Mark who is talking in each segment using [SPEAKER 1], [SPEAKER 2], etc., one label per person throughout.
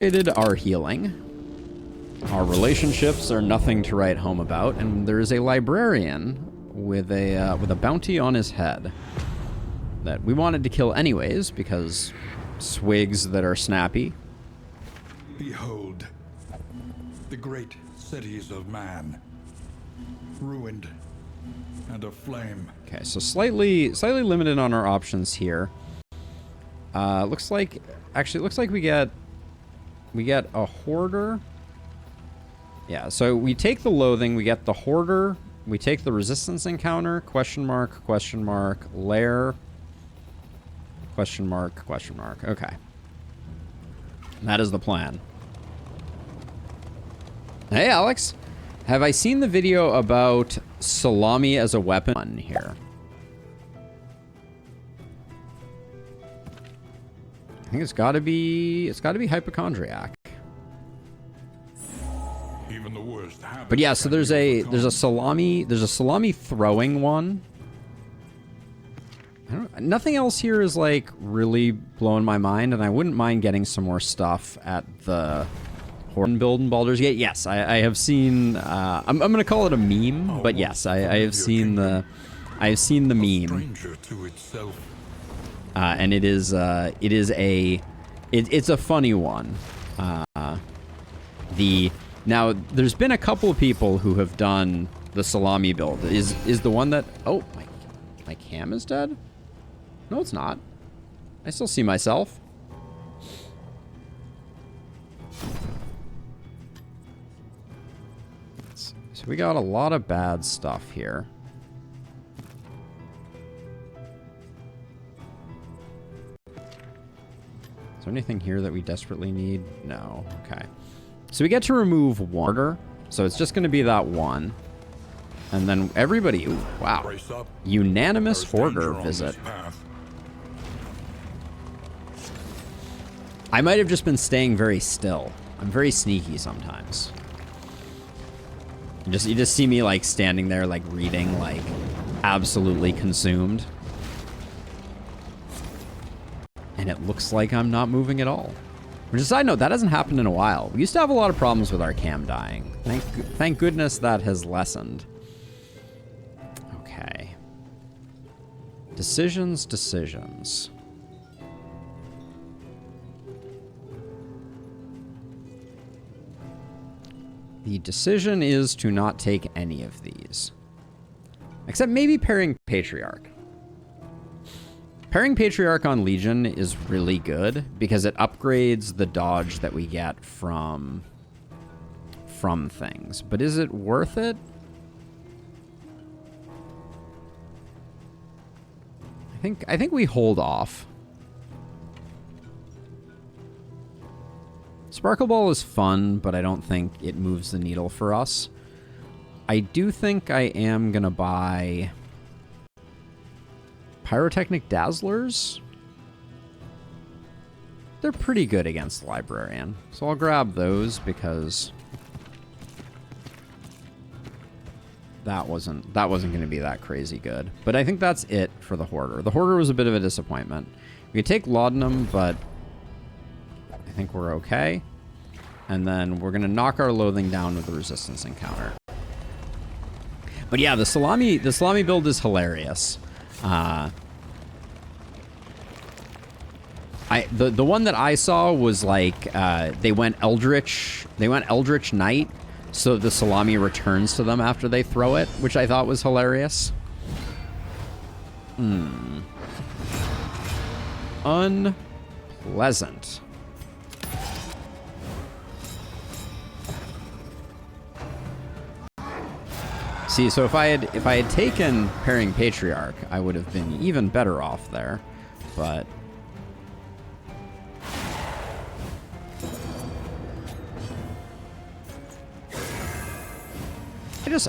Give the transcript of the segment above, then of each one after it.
[SPEAKER 1] Our healing. Our relationships are nothing to write home about, and there is a librarian with a bounty on his head that we wanted to kill anyways because swigs that are snappy.
[SPEAKER 2] Behold, the great cities of man, ruined and aflame.
[SPEAKER 1] Okay, so slightly limited on our options here. Looks like we get a hoarder. Yeah, so we take the loathing, we get the hoarder, we take the resistance encounter, question mark, lair, question mark. Okay. That is the plan. Hey, Alex. Have I seen the video about salami as a weapon here? I think it's gotta be hypochondriac.
[SPEAKER 2] Even the worst
[SPEAKER 1] but yeah, so there's a salami throwing one. Nothing else here is like really blowing my mind, and I wouldn't mind getting some more stuff at the Horn build in Baldur's Gate. Yes, I have seen. I'm gonna call it a meme, but yes, I have seen the meme. And it's a funny one. Now there's been a couple of people who have done the salami build. Is the one that my cam is dead? No, it's not. I still see myself. So we got a lot of bad stuff here. Is there anything here that we desperately need? No. Okay. So we get to remove one order. So it's just going to be that one. And then everybody... Ooh, wow. Unanimous hoarder visit. I might have just been staying very still. I'm very sneaky sometimes. You just see me like standing there like reading, like absolutely consumed. And it looks like I'm not moving at all. Which, side note, that hasn't happened in a while. We used to have a lot of problems with our cam dying. Thank goodness that has lessened. Okay. Decisions. The decision is to not take any of these. Except maybe pairing Patriarch. Pairing Patriarch on Legion is really good because it upgrades the dodge that we get from things. But is it worth it? I think we hold off. Sparkle Ball is fun, but I don't think it moves the needle for us. I do think I am gonna buy Pyrotechnic Dazzlers. They're pretty good against the Librarian, so I'll grab those because that wasn't going to be that crazy good. But I think that's it for the Hoarder. The Hoarder was a bit of a disappointment. We could take Laudanum, but I think we're okay. And then we're going to knock our Loathing down with the Resistance encounter. But yeah, the salami build is hilarious. The one that I saw was like they went Eldritch Knight, so the salami returns to them after they throw it, which I thought was hilarious. Unpleasant. See, so if I had taken pairing Patriarch, I would have been even better off there, but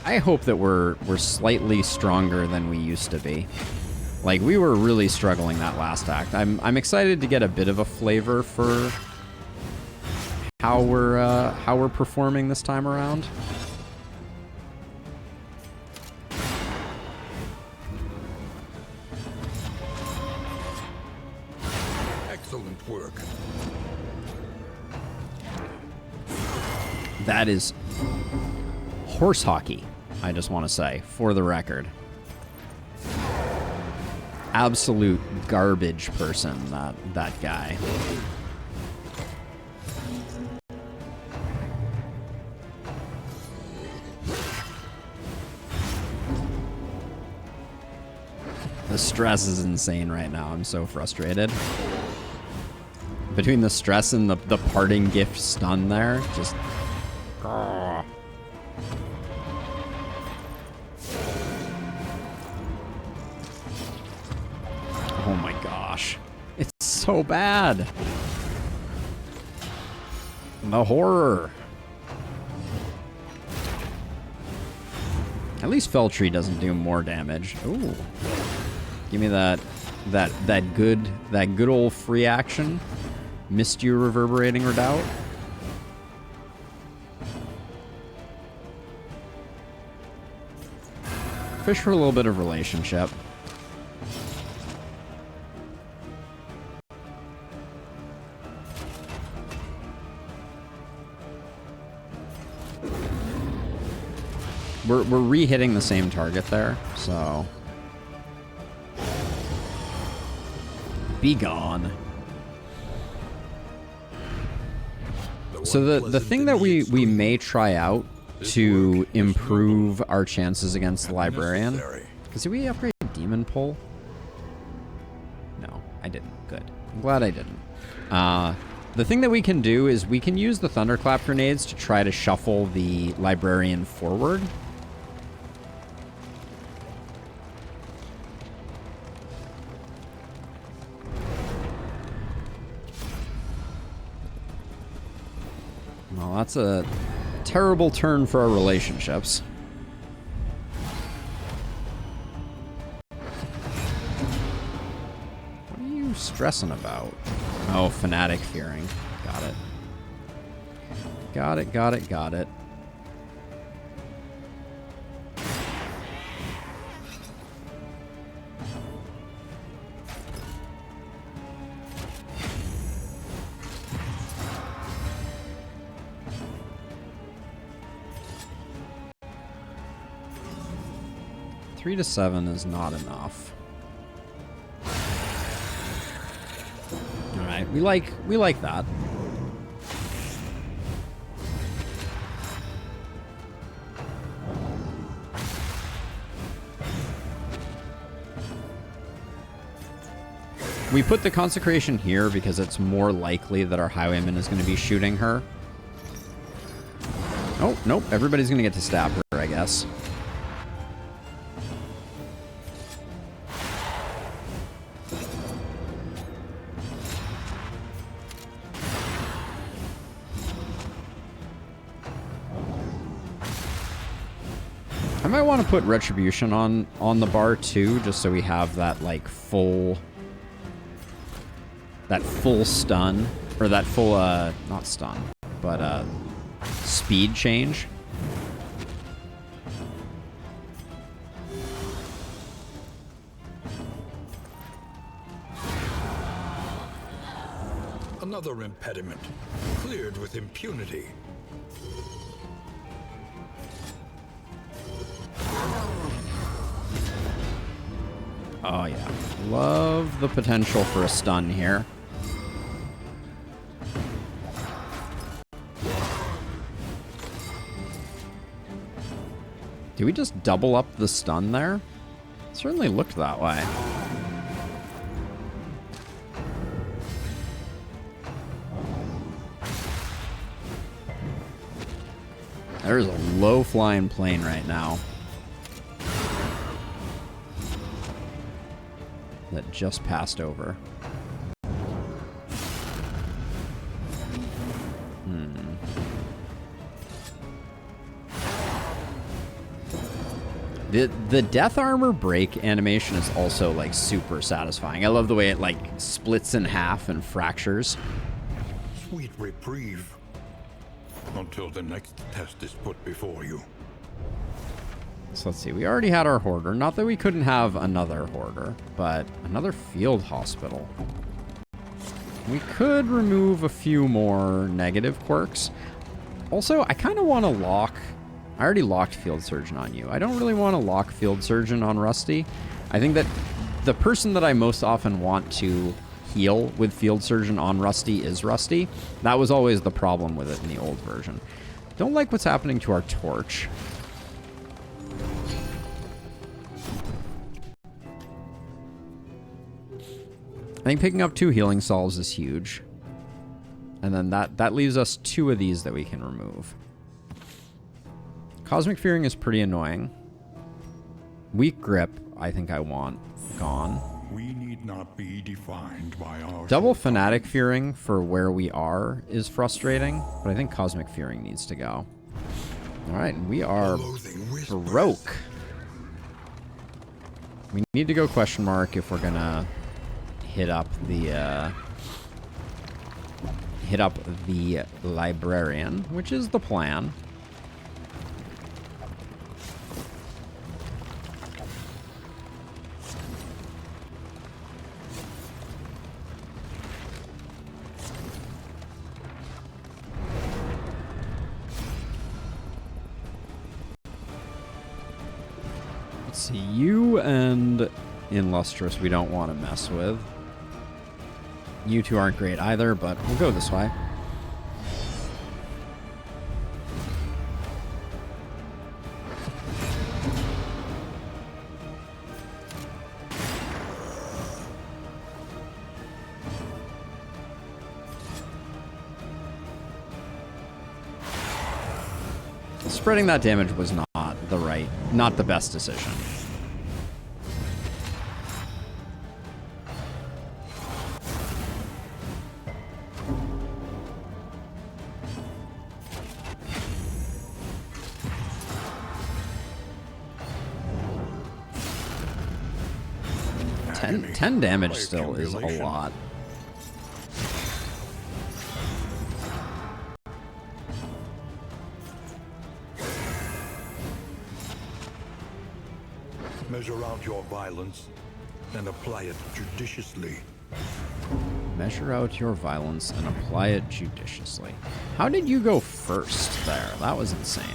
[SPEAKER 1] I hope that we're slightly stronger than we used to be. Like, we were really struggling that last act. I'm excited to get a bit of a flavor for how we're performing this time around.
[SPEAKER 2] Excellent work.
[SPEAKER 1] That is horse hockey, I just want to say, for the record. Absolute garbage person, that guy. The stress is insane right now. I'm so frustrated. Between the stress and the parting gift stun there, just... Oh. Oh my gosh. It's so bad. The horror. At least Feltree doesn't do more damage. Ooh. Give me that good old free action. Missed you, reverberating redoubt. Fish for a little bit of relationship. We're re-hitting the same target there, so be gone. So the thing that we may try out to improve our chances against the librarian, because did we upgrade Demon Pull? No, I didn't. Good. I'm glad I didn't. The thing that we can do is we can use the Thunderclap grenades to try to shuffle the librarian forward. Well, that's a terrible turn for our relationships. What are you stressing about? Oh, Fanatic Fearing. Got it. Got it, got it, got it. Three to 7 is not enough. All right, we like that. We put the Consecration here because it's more likely that our Highwayman is going to be shooting her. Oh, nope, everybody's going to get to stab her, I guess. I might want to put Retribution on the bar too, just so we have that like full stun, or that full not stun, but speed change.
[SPEAKER 2] Another impediment, cleared with impunity.
[SPEAKER 1] Oh yeah, love the potential for a stun here. Did we just double up the stun there? It certainly looked that way. There's a low-flying plane right now that just passed over. The death armor break animation is also like super satisfying. I love the way it like splits in half and fractures.
[SPEAKER 2] Sweet reprieve. Until the next test is put before you.
[SPEAKER 1] So let's see, we already had our hoarder. Not that we couldn't have another hoarder, but another field hospital. We could remove a few more negative quirks. Also, I kind of want to lock... I already locked Field Surgeon on you. I don't really want to lock Field Surgeon on Rusty. I think that the person that I most often want to heal with Field Surgeon on Rusty is Rusty. That was always the problem with it in the old version. Don't like what's happening to our torch. I think picking up 2 healing salves is huge. And then that leaves us 2 of these that we can remove. Cosmic Fearing is pretty annoying. Weak Grip, I think I want gone.
[SPEAKER 2] We need not be defined by our...
[SPEAKER 1] Double Fanatic Fearing for where we are is frustrating, but I think Cosmic Fearing needs to go. Alright, we are broke. We need to go question mark if we're gonna hit up the librarian, which is the plan. Let's see, you and Illustrious we don't want to mess with. You two aren't great either, but we'll go this way. Spreading that damage was not the best decision. Ten damage still is a lot.
[SPEAKER 2] Measure out your violence and apply it judiciously.
[SPEAKER 1] Measure out your violence and apply it judiciously. How did you go first there? That was insane.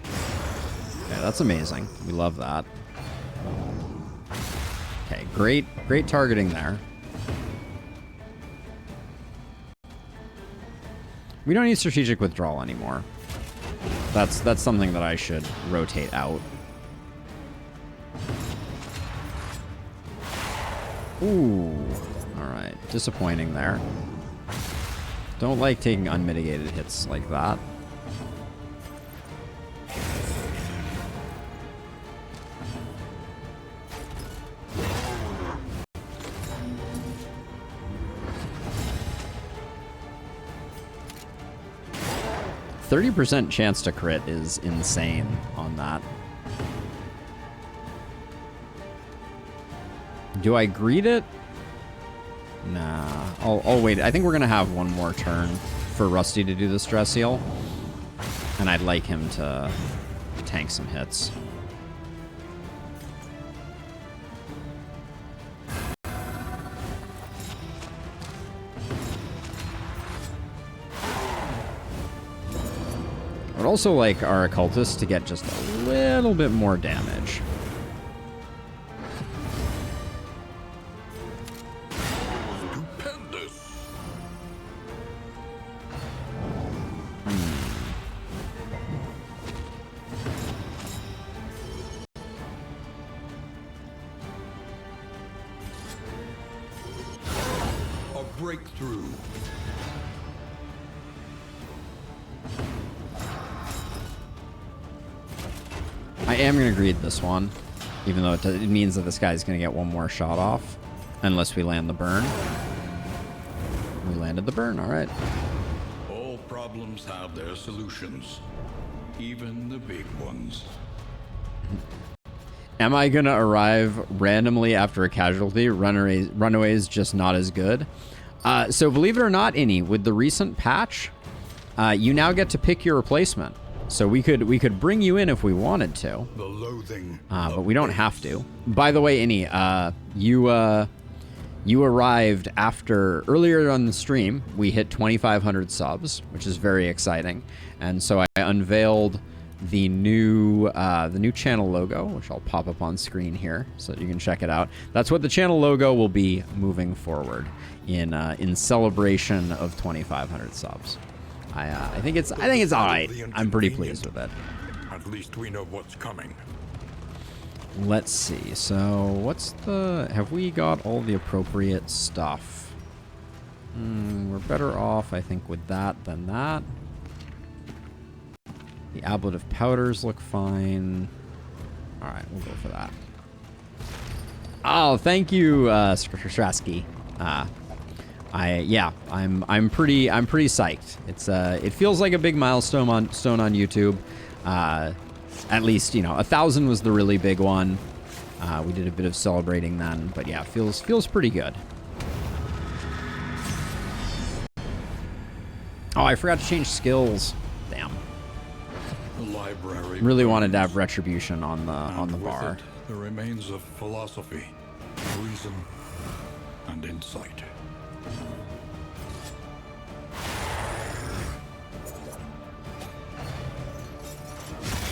[SPEAKER 1] Okay, that's amazing. We love that. Okay, great targeting there. We don't need strategic withdrawal anymore. That's something that I should rotate out. Ooh. Alright. Disappointing there. Don't like taking unmitigated hits like that. %30 chance to crit is insane on that. Do I greet it? Nah. I'll wait. I think we're going to have one more turn for Rusty to do the stress heal. And I'd like him to tank some hits. I'd also like our occultists to get just a little bit more damage.
[SPEAKER 2] Stupendous. A breakthrough.
[SPEAKER 1] I am going to greed this one, even though it means that this guy's going to get one more shot off, unless we land the burn. We landed the burn, all right.
[SPEAKER 2] All problems have their solutions, even the big ones.
[SPEAKER 1] Am I going to arrive randomly after a casualty? Runaway is just not as good. So believe it or not, Innie, with the recent patch, you now get to pick your replacement. So we could bring you in if we wanted to.
[SPEAKER 2] The loathing.
[SPEAKER 1] But we don't have to. By the way, Innie, You arrived after, earlier on the stream, we hit 2,500 subs, which is very exciting. And so I unveiled the new channel logo, which I'll pop up on screen here so that you can check it out. That's what the channel logo will be moving forward in celebration of 2,500 subs. I think it's all right. I'm pretty pleased with it.
[SPEAKER 2] At least we know what's coming.
[SPEAKER 1] Let's see. So, what's the... Have we got all the appropriate stuff? We're better off, I think, with that than that. The ablative powders look fine. Alright, we'll go for that. Oh, thank you, Strasky. I'm pretty psyched. It feels like a big milestone on YouTube. At least, 1,000 was the really big one. We did a bit of celebrating then, but yeah, feels pretty good. Oh, I forgot to change skills. Damn.
[SPEAKER 2] The library
[SPEAKER 1] Really wanted to have retribution on the
[SPEAKER 2] with
[SPEAKER 1] bar.
[SPEAKER 2] it, the remains of philosophy, reason, and insight.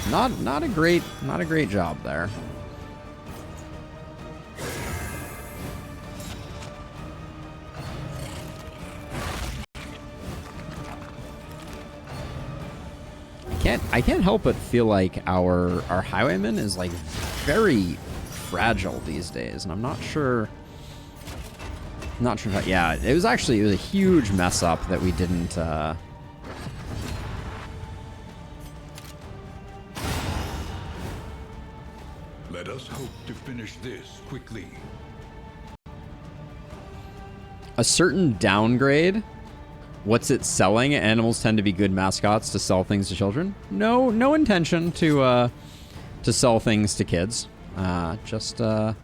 [SPEAKER 1] Not a great job there. I can't help but feel like our highwayman is like very fragile these days, and I'm not sure. Yeah, it was a huge mess up that we didn't.
[SPEAKER 2] Let us hope to finish this quickly.
[SPEAKER 1] A certain downgrade. What's it selling? Animals tend to be good mascots to sell things to children. No intention to sell things to kids. Just thought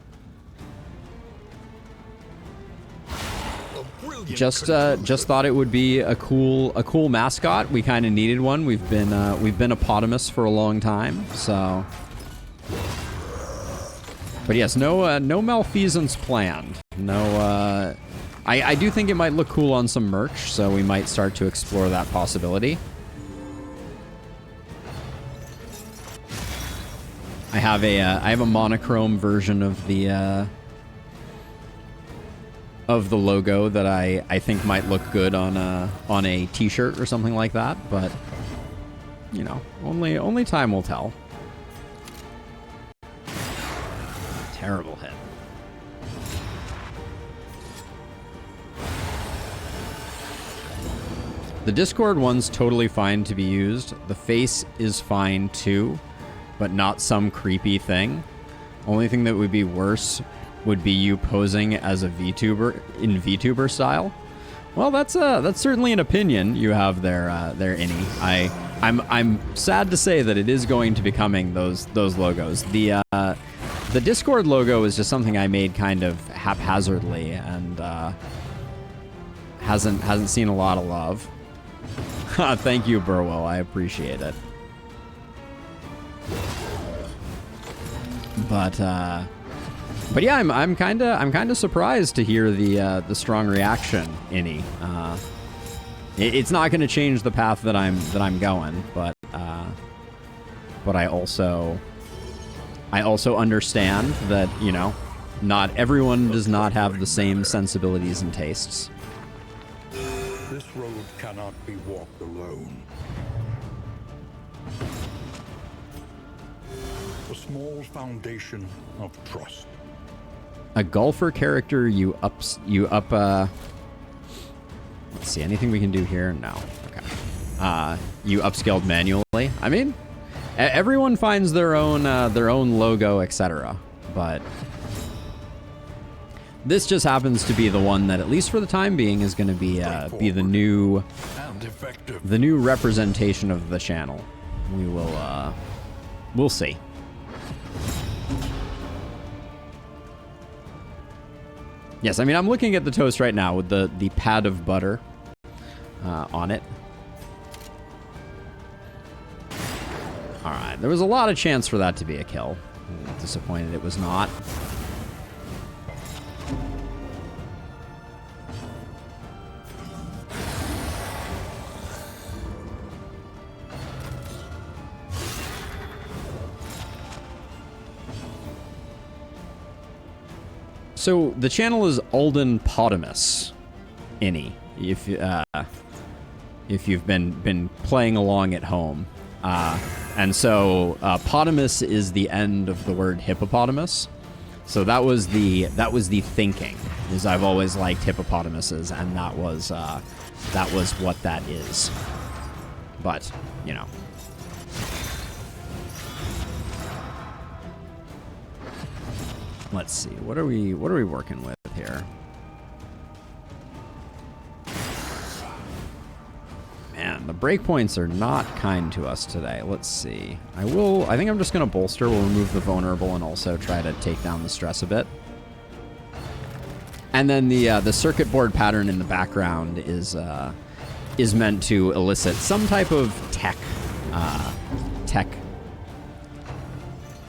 [SPEAKER 1] it would be a cool mascot. We kind of needed one. We've been eponymous for a long time, so. But yes, no malfeasance planned. No. I do think it might look cool on some merch, so we might start to explore that possibility. I have a monochrome version of the logo that I think might look good on a t-shirt or something like that, but only time will tell. Terrible hit. The Discord one's totally fine to be used. The face is fine too, but not some creepy thing. Only thing that would be worse would be you posing as a VTuber in VTuber style. Well, that's certainly an opinion you have there, Innie. I'm sad to say that it is going to be coming those logos. The Discord logo is just something I made kind of haphazardly and hasn't seen a lot of love. Thank you, Burwell. I appreciate it. But yeah, I'm kind of surprised to hear the strong reaction, Innie. It's not going to change the path that I'm going, but I also understand that not everyone does not have the same sensibilities and tastes.
[SPEAKER 2] This road cannot be walked alone. A small foundation of trust.
[SPEAKER 1] A golfer character you up. Let's see, anything we can do here? No. Okay. You upscaled manually. I mean, everyone finds their own logo, etc. But this just happens to be the one that, at least for the time being, is going to be the new representation of the channel. We'll see. Yes, I mean, I'm looking at the toast right now with the pad of butter on it. All right, there was a lot of chance for that to be a kill. I'm disappointed it was not. So the channel is Alden Potamus, if you've been playing along at home, and so potamus is the end of the word hippopotamus. So that was the thinking, is I've always liked hippopotamuses, and that was what that is. But you know. Let's see. What are we working with here? Man, the breakpoints are not kind to us today. Let's see. I think I'm just going to bolster. We'll remove the vulnerable and also try to take down the stress a bit. And then the circuit board pattern in the background is meant to elicit some type of tech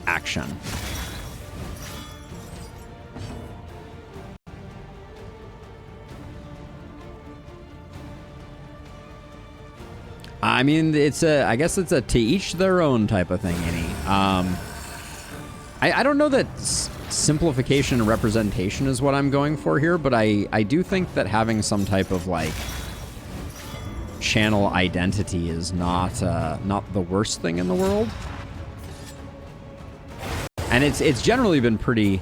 [SPEAKER 1] action. I mean, I guess it's a to each their own type of thing, I don't know that simplification and representation is what I'm going for here, but I do think that having some type of, like, channel identity is not the worst thing in the world. And it's generally been pretty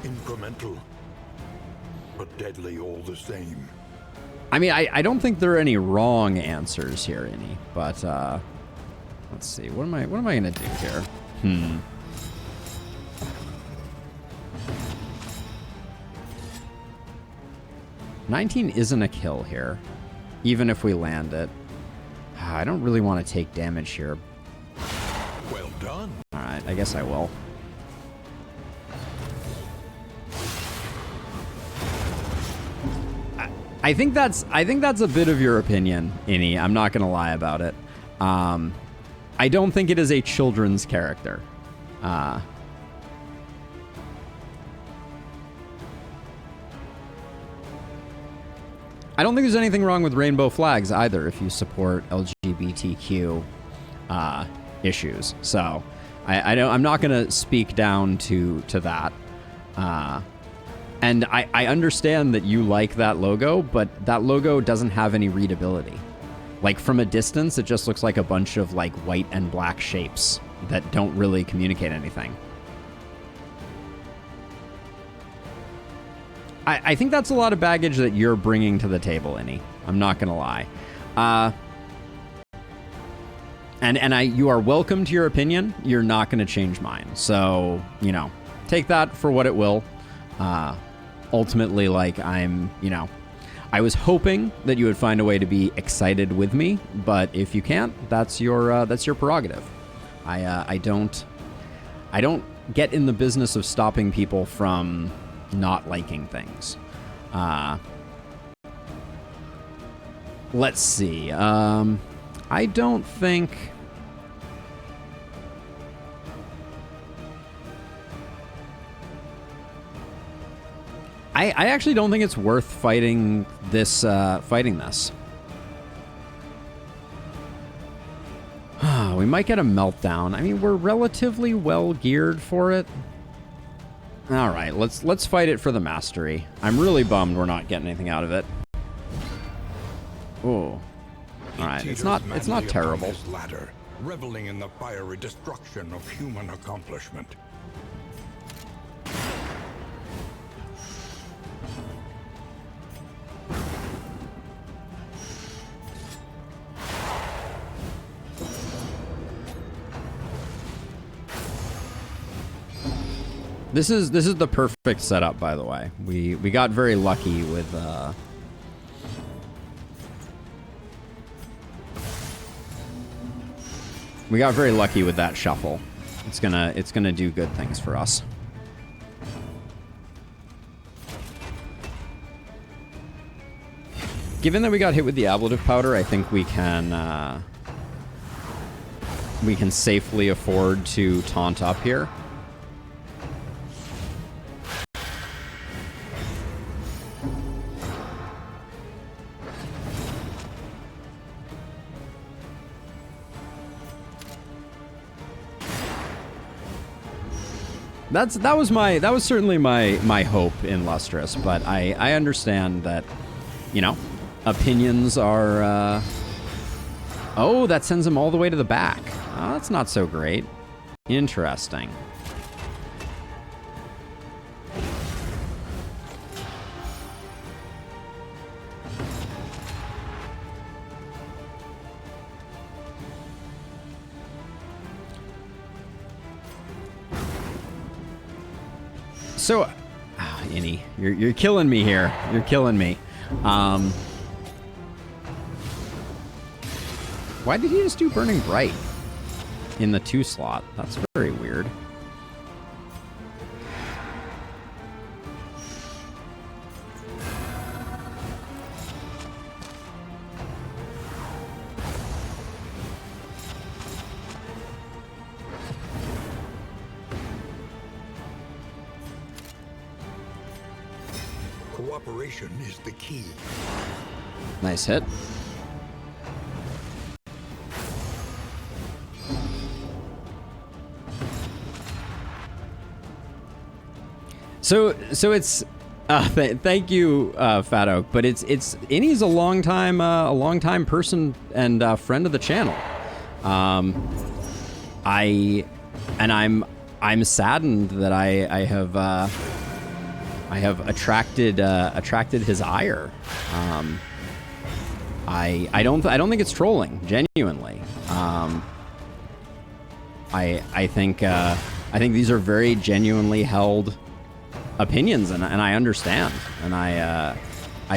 [SPEAKER 2] incremental, but deadly all the same.
[SPEAKER 1] I mean, I don't think there are any wrong answers here, but let's see. What am I gonna do here? 19 isn't a kill here, even if we land it. I don't really want to take damage here.
[SPEAKER 2] Well done.
[SPEAKER 1] All right, I guess I will. I think that's a bit of your opinion, Innie. I'm not gonna lie about it. I don't think it is a children's character. I don't think there's anything wrong with rainbow flags either if you support LGBTQ issues. So I'm not gonna speak down to that. And I understand that you like that logo, but that logo doesn't have any readability. Like, from a distance, it just looks like a bunch of, like, white and black shapes that don't really communicate anything. I think that's a lot of baggage that you're bringing to the table, Innie. I'm not gonna lie. And you are welcome to your opinion. You're not gonna change mine. So, you know, take that for what it will. Ultimately, like, I was hoping that you would find a way to be excited with me, but if you can't, that's your prerogative. I don't get in the business of stopping people from not liking things. Let's see. I don't think. I actually don't think it's worth fighting this. We might get a meltdown. I mean, we're relatively well geared for it. All right, let's fight it for the mastery. I'm really bummed we're not getting anything out of it. Oh, all right. It's not terrible.
[SPEAKER 2] Ladder, reveling in the fiery destruction of human accomplishment.
[SPEAKER 1] This is the perfect setup, by the way. We got very lucky with that shuffle. It's gonna do good things for us. Given that we got hit with the ablative powder, I think we can safely afford to taunt up here. that was certainly my hope in Lustrous, but I understand that, you know, opinions are. Oh, that sends him all the way to the back. Oh, that's not so great. Interesting. So, Innie, you're killing me here. You're killing me. Why did he just do Burning Bright in the 2 slot? That's very weird.
[SPEAKER 2] Cooperation is the key.
[SPEAKER 1] Nice hit. So it's thank you, Fat Oak, but it's Innie's a long time person and friend of the channel. I'm saddened that I have attracted his ire. I don't think it's trolling, genuinely. I think these are very genuinely held opinions, and I understand, and I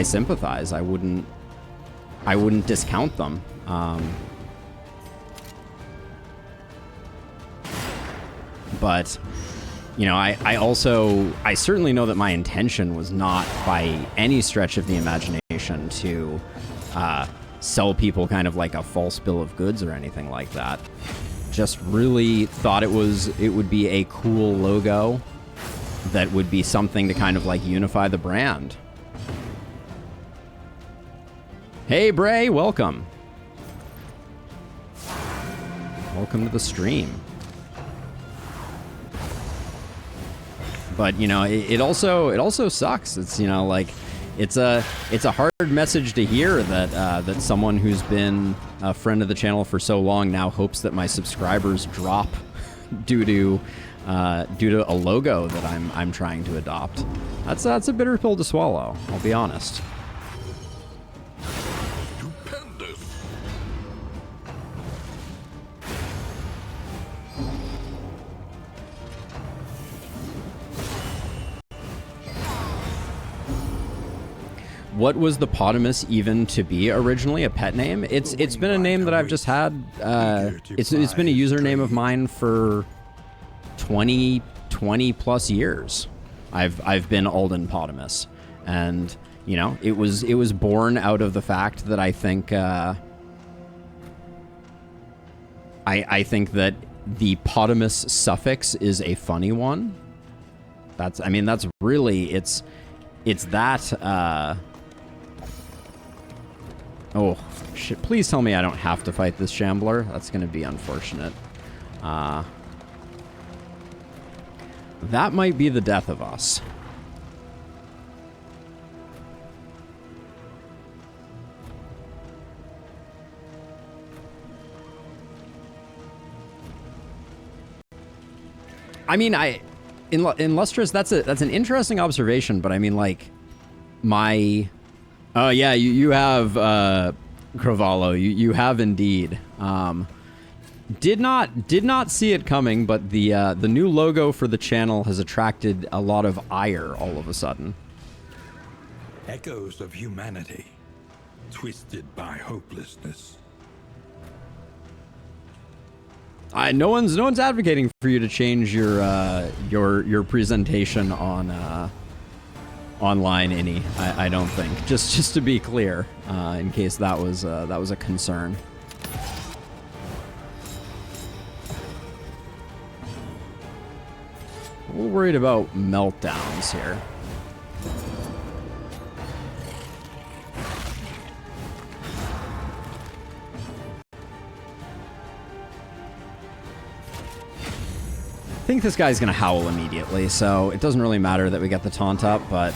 [SPEAKER 1] sympathize. I wouldn't discount them. But you know, I certainly know that my intention was not by any stretch of the imagination to sell people kind of like a false bill of goods or anything like that. Just really thought it would be a cool logo that would be something to kind of like unify the brand. Hey Bray, welcome. Welcome to the stream. But you know, it also sucks. It's, you know, like it's a hard message to hear that that someone who's been a friend of the channel for so long now hopes that my subscribers drop due to a logo that I'm trying to adopt. That's a bitter pill to swallow, I'll be honest.
[SPEAKER 2] Stupendous.
[SPEAKER 1] What was the Potamus even to be originally? A pet name? It's been a name that I've just had. It's been a username of mine for 20 plus years. I've been Alden Potamus, and you know, it was born out of the fact that I think I think that the Potamus suffix is a funny one. That's really it's that. Oh, shit. Please tell me I don't have to fight this Shambler. That's going to be unfortunate. That might be the death of us. I mean, in Lustrous, that's an interesting observation, but I mean, like, oh yeah, you have Cravallo. You have indeed. Did not see it coming, but the new logo for the channel has attracted a lot of ire all of a sudden.
[SPEAKER 2] Echoes of humanity, twisted by hopelessness.
[SPEAKER 1] No one's advocating for you to change your presentation on online, Innie. I don't think. Just to be clear, in case that was a concern. A little worried about meltdowns here. think this guy's gonna howl immediately, so it doesn't really matter that we get the taunt up, but...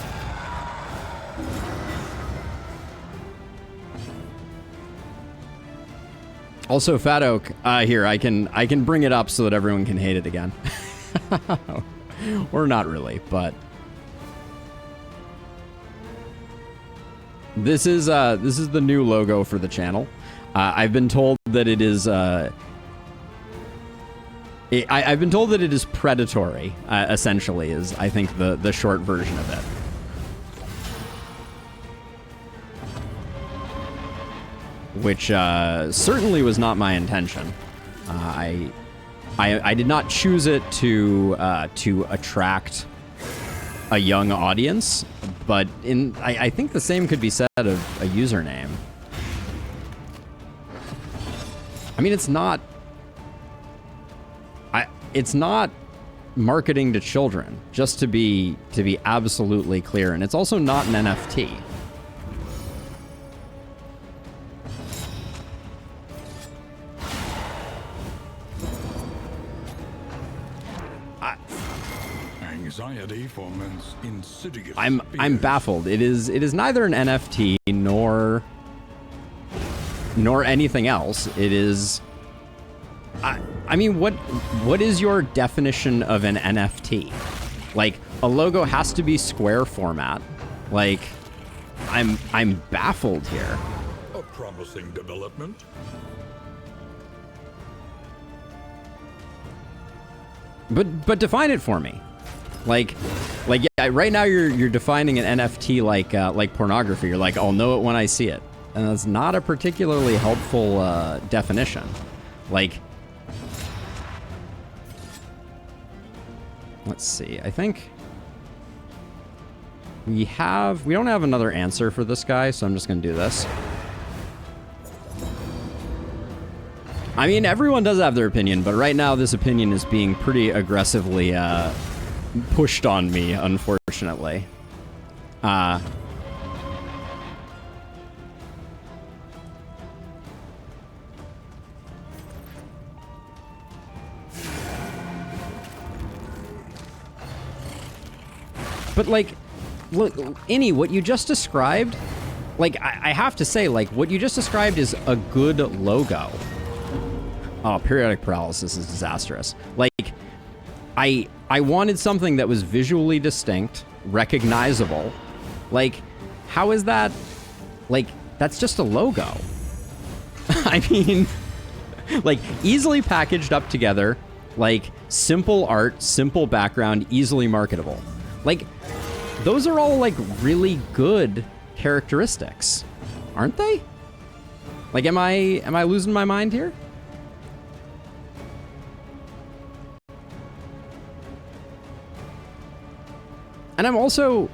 [SPEAKER 1] Also, Fat Oak, here, I can bring it up so that everyone can hate it again. Or not really, but... This is the new logo for the channel. I've been told that it is, I've been told that it is predatory, essentially, is, I think, the short version of it. Which certainly was not my intention. I did not choose it to attract a young audience, but I think the same could be said of a username. I mean, it's not marketing to children, just to be absolutely clear, and it's also not an NFT.
[SPEAKER 2] Anxiety for man's insidious
[SPEAKER 1] I'm baffled. It is neither an NFT nor anything else. It is. I mean, what is your definition of an NFT? Like, a logo has to be square format. Like, I'm baffled here.
[SPEAKER 2] A promising development.
[SPEAKER 1] But define it for me. Like yeah, right now you're defining an NFT like pornography. You're like, I'll know it when I see it, and that's not a particularly helpful definition. Like, let's see. I think we don't have another answer for this guy, so I'm just gonna do this. I mean, everyone does have their opinion, but right now this opinion is being pretty aggressively pushed on me, unfortunately. But like, look, Innie, what you just described, like, I have to say, like, what you just described is a good logo. Oh, periodic paralysis is disastrous. Like, I wanted something that was visually distinct, recognizable. Like, how is that? Like, that's just a logo. I mean, like, easily packaged up together, like, simple art, simple background, easily marketable. Like, those are all, like, really good characteristics, aren't they? Like, am I losing my mind here? And I'm also...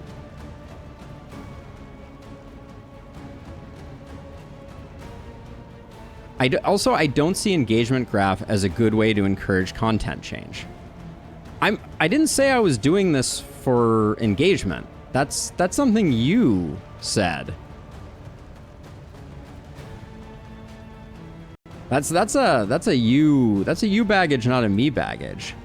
[SPEAKER 1] I don't see engagement graph as a good way to encourage content change. I didn't say I was doing this for engagement. That's something you said. That's a you baggage, not a me baggage.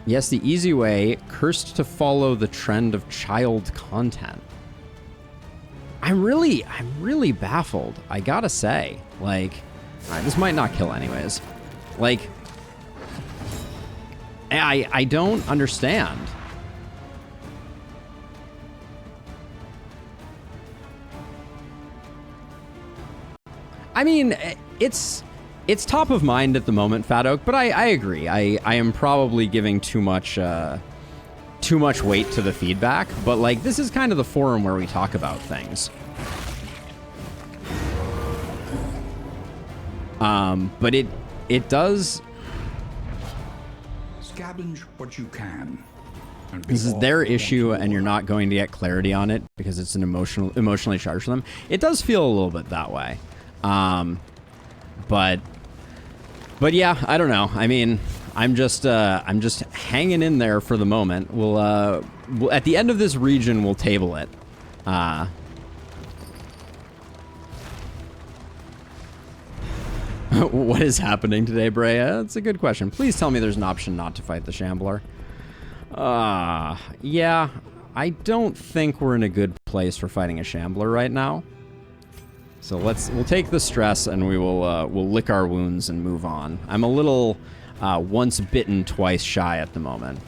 [SPEAKER 1] Yes, the easy way, cursed to follow the trend of child content. I'm really baffled, I gotta say. Like, this might not kill anyways. Like, I don't understand. I mean, it's top of mind at the moment, Fat Oak, but I agree. I am probably giving too much weight to the feedback, but like, this is kind of the forum where we talk about things. But it does.
[SPEAKER 2] Scavenge what you can.
[SPEAKER 1] This is their issue, and you're not going to get clarity on it because it's an emotionally charged for them. It does feel a little bit that way. But yeah, I don't know. I mean, I'm just hanging in there for the moment. We'll at the end of this region, we'll table it. What is happening today, Brea? That's a good question. Please tell me there's an option not to fight the Shambler. Yeah, I don't think we're in a good place for fighting a Shambler right now. So we'll take the stress and we'll lick our wounds and move on. I'm a little once bitten, twice shy at the moment.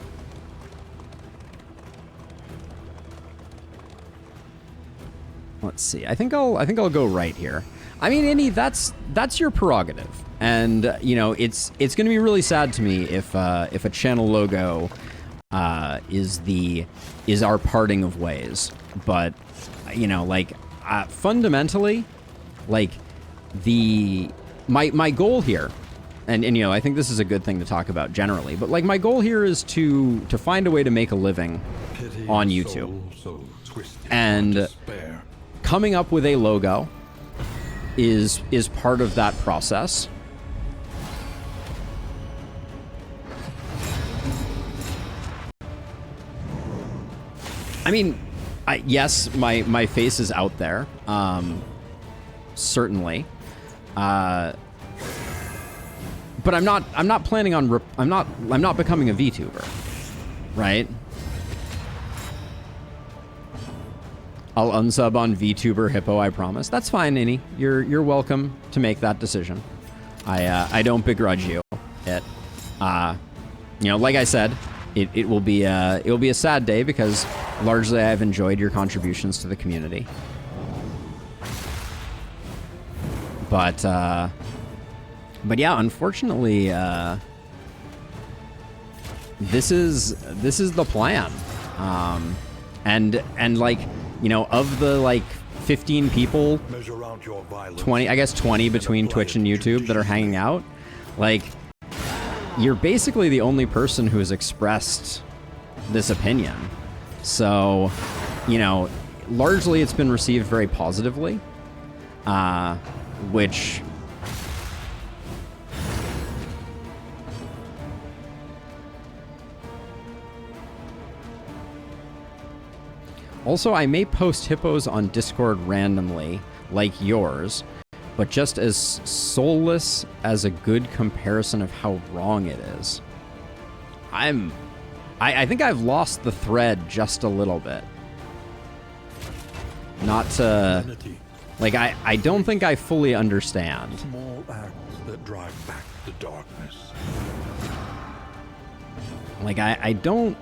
[SPEAKER 1] Let's see. I think I'll go right here. I mean, Innie, that's your prerogative, and you know it's going to be really sad to me if a channel logo is our parting of ways. But you know, like fundamentally, like my goal here, and you know, I think this is a good thing to talk about generally. But like my goal here is to find a way to make a living on YouTube, and coming up with a logo is part of that process. I mean, yes, my face is out there, certainly, but I'm not planning on I'm not becoming a VTuber, right? I'll unsub on VTuber Hippo, I promise. That's fine, Innie. You're welcome to make that decision. I don't begrudge you it. You know, like I said, it will be a sad day because largely I've enjoyed your contributions to the community. But yeah, unfortunately, this is the plan. And like, you know, of the like 15 people, 20, I guess 20 between Twitch and YouTube that are hanging out, like, you're basically the only person who has expressed this opinion. So, you know, largely it's been received very positively, which... Also, I may post hippos on Discord randomly, like yours, but just as soulless as a good comparison of how wrong it is. I think I've lost the thread just a little bit. Not to... Like, I don't think I fully understand.
[SPEAKER 2] Small acts that drive back the darkness.
[SPEAKER 1] Like, I don't...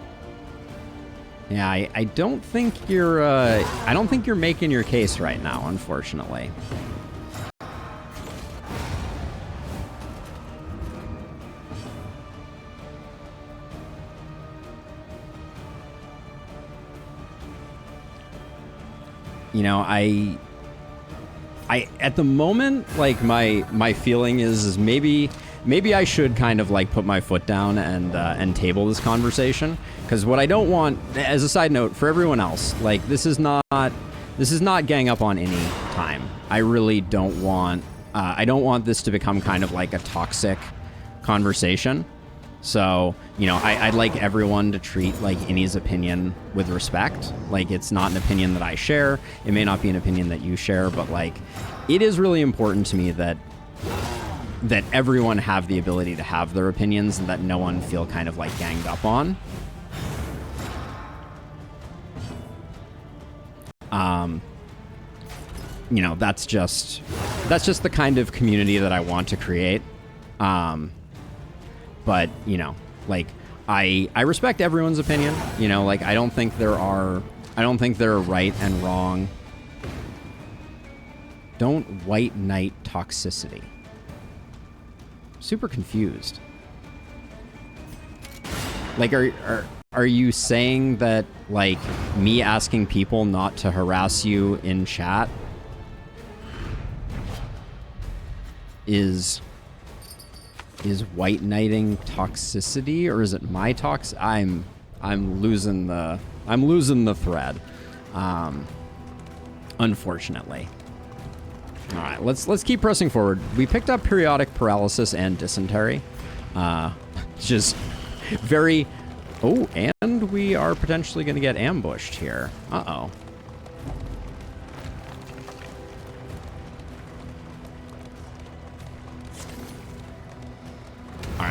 [SPEAKER 1] Yeah, I don't think you're, I don't think you're making your case right now, unfortunately. You know, I at the moment, like, my feeling is maybe I should kind of like put my foot down and table this conversation, because what I don't want, as a side note for everyone else, like, this is not gang up on any time. I really don't want I don't want this to become kind of like a toxic conversation. So, you know, I'd like everyone to treat like Innie's opinion with respect. Like, it's not an opinion that I share. It may not be an opinion that you share, but like, it is really important to me that everyone have the ability to have their opinions and that no one feel kind of like ganged up on. You know, that's just the kind of community that I want to create. But, you know, like, I respect everyone's opinion. You know, like, I don't think there are right and wrong. Don't white knight toxicity. Super confused. Like, are you saying that, like, me asking people not to harass you in chat is white knighting toxicity, or is it my I'm losing the thread, unfortunately. All right, let's keep pressing forward. We picked up periodic paralysis and dysentery, just very... Oh, and we are potentially going to get ambushed here. Uh-oh.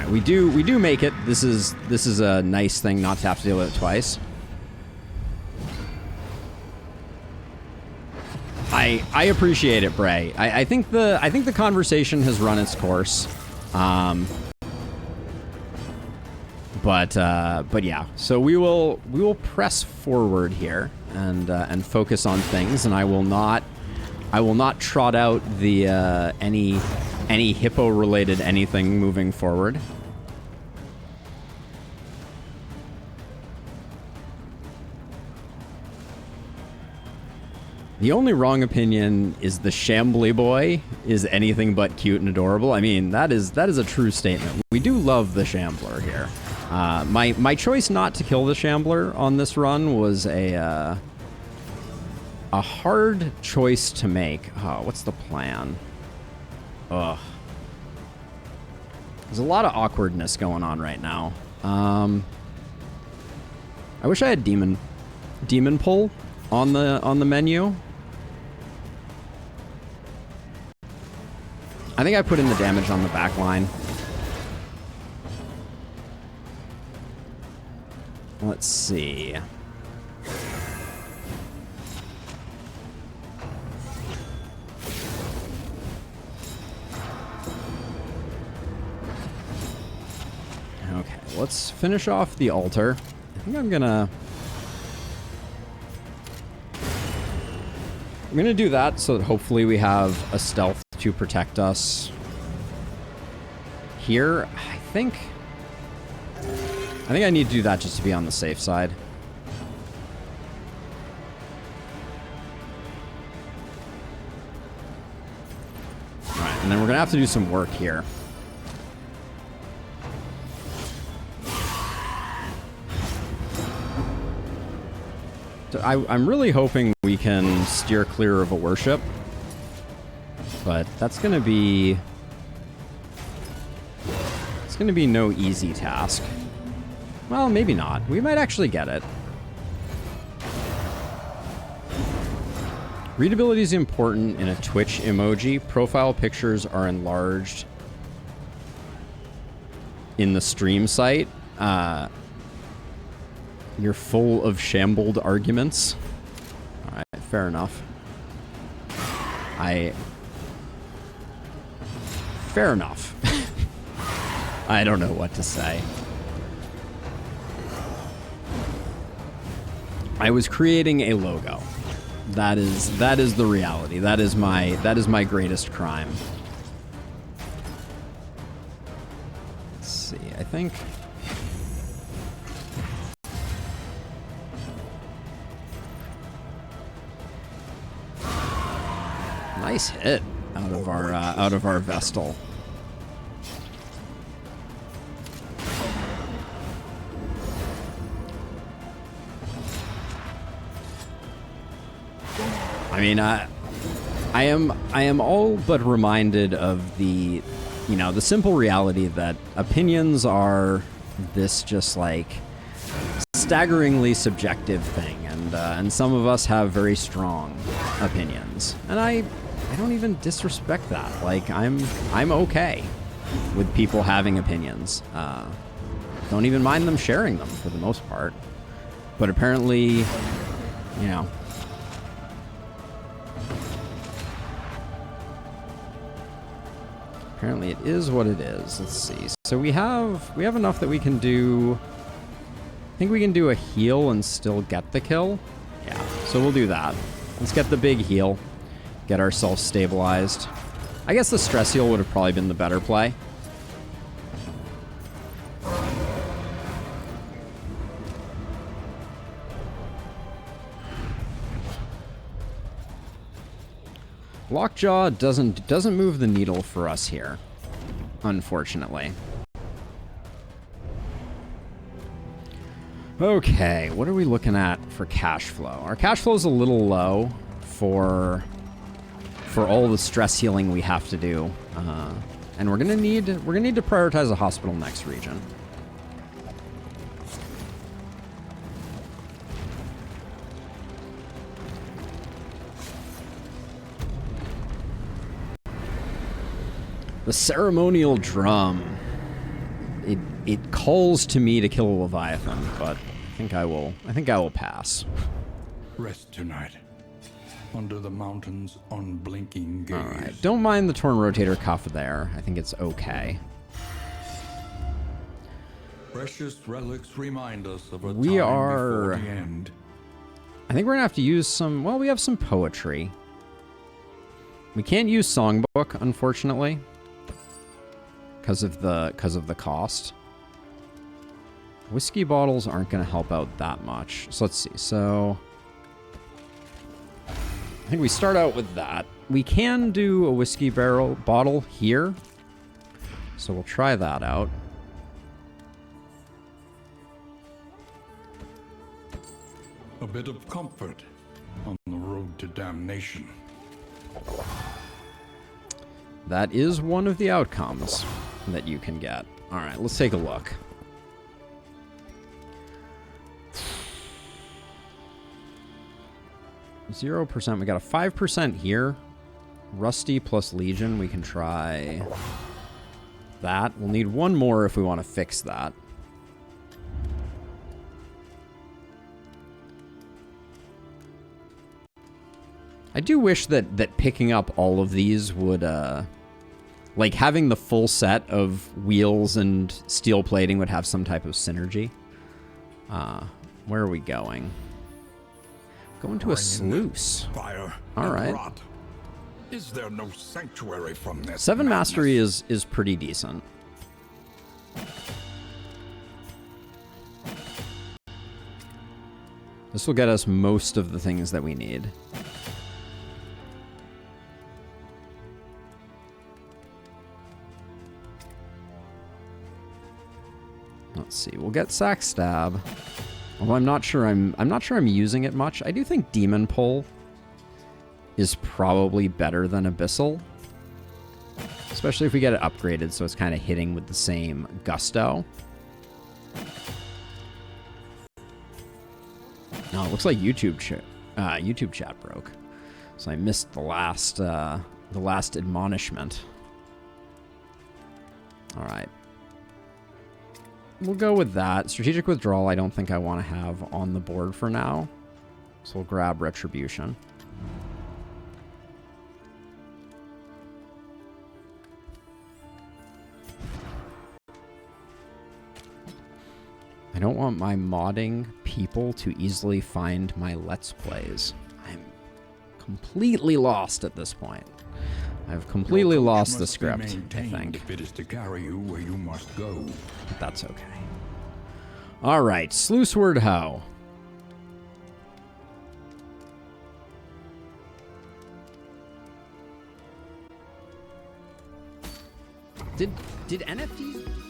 [SPEAKER 1] right, we do make it. This is a nice thing not to have to deal with it twice. I appreciate it, Bray. I think the conversation has run its course. But yeah. So we will press forward here and focus on things, and I will not trot out the any hippo related anything moving forward. The only wrong opinion is the Shambly boy is anything but cute and adorable. I mean, that is a true statement. We do love the Shambler here. My choice not to kill the Shambler on this run was a hard choice to make. Oh, what's the plan? Ugh. There's a lot of awkwardness going on right now. I wish I had demon pull on the menu. I think I put in the damage on the back line. Let's see. Okay, let's finish off the altar. I think I'm gonna do that so that hopefully we have a stealth to protect us here. I think I need to do that just to be on the safe side. All right, and then we're gonna have to do some work here. So I'm really hoping we can steer clear of a worship, but that's gonna be no easy task. Well, maybe not. We might actually get it. Readability is important in a Twitch emoji. Profile pictures are enlarged in the stream site. You're full of shambled arguments. All right, fair enough. Fair enough. I don't know what to say. I was creating a logo. That is the reality. That is my greatest crime. Let's see. I think nice hit out of our Vestal. I mean, I am all but reminded of the simple reality that opinions are this just like staggeringly subjective thing, and some of us have very strong opinions, and I don't even disrespect that. Like I'm okay with people having opinions. Don't even mind them sharing them for the most part, but apparently, apparently it is what it is. Let's see. So we have enough that we can do. I think we can do a heal and still get the kill. Yeah. So we'll do that. Let's get the big heal. Get ourselves stabilized. I guess the stress heal would have probably been the better play. Lockjaw doesn't move the needle for us here, unfortunately. Okay, what are we looking at for cash flow? Our cash flow is a little low for all the stress healing we have to do, and we're gonna need to prioritize a hospital next region. The ceremonial drum. it calls to me to kill a Leviathan, but I think I will pass.
[SPEAKER 2] Rest tonight. Under the mountain's unblinking gaze.
[SPEAKER 1] Alright, don't mind the Torn Rotator Cuff there. I think it's okay.
[SPEAKER 2] Precious relics remind us of a time
[SPEAKER 1] We are...
[SPEAKER 2] before the end.
[SPEAKER 1] I think we're gonna have to use some... Well, we have some poetry. We can't use Songbook, unfortunately. Because of the cost. Whiskey bottles aren't gonna help out that much. So let's see. So... I think we start out with that. We can do a whiskey bottle here. So we'll try that out.
[SPEAKER 2] A bit of comfort on the road to damnation.
[SPEAKER 1] That is one of the outcomes that you can get. Alright, let's take a look. %. We got a 5% here. Rusty plus Legion. We can try that. We'll need one more if we want to fix that. I do wish that picking up all of these would, like having the full set of wheels and steel plating would have some type of synergy. Where are we going? Going to a sluice.
[SPEAKER 2] Fire.
[SPEAKER 1] All right.
[SPEAKER 2] Rot. Is there no sanctuary from this?
[SPEAKER 1] 7
[SPEAKER 2] madness?
[SPEAKER 1] mastery is pretty decent. This will get us most of the things that we need. Let's see. We'll get Sack Stab. Although I'm not sure I'm using it much. I do think Demon Pull is probably better than Abyssal. Especially if we get it upgraded so it's kind of hitting with the same gusto. No, it looks like YouTube chat broke. So I missed the last admonishment. All right. We'll go with that. Strategic Withdrawal I don't think I want to have on the board for now. So we'll grab Retribution. I don't want my modding people to easily find my Let's Plays. I'm completely lost at this point. I've completely lost the script, I think.
[SPEAKER 2] If it is to carry you where you must go.
[SPEAKER 1] But that's okay. Alright, Sluiceward Hoe. Did NFTs...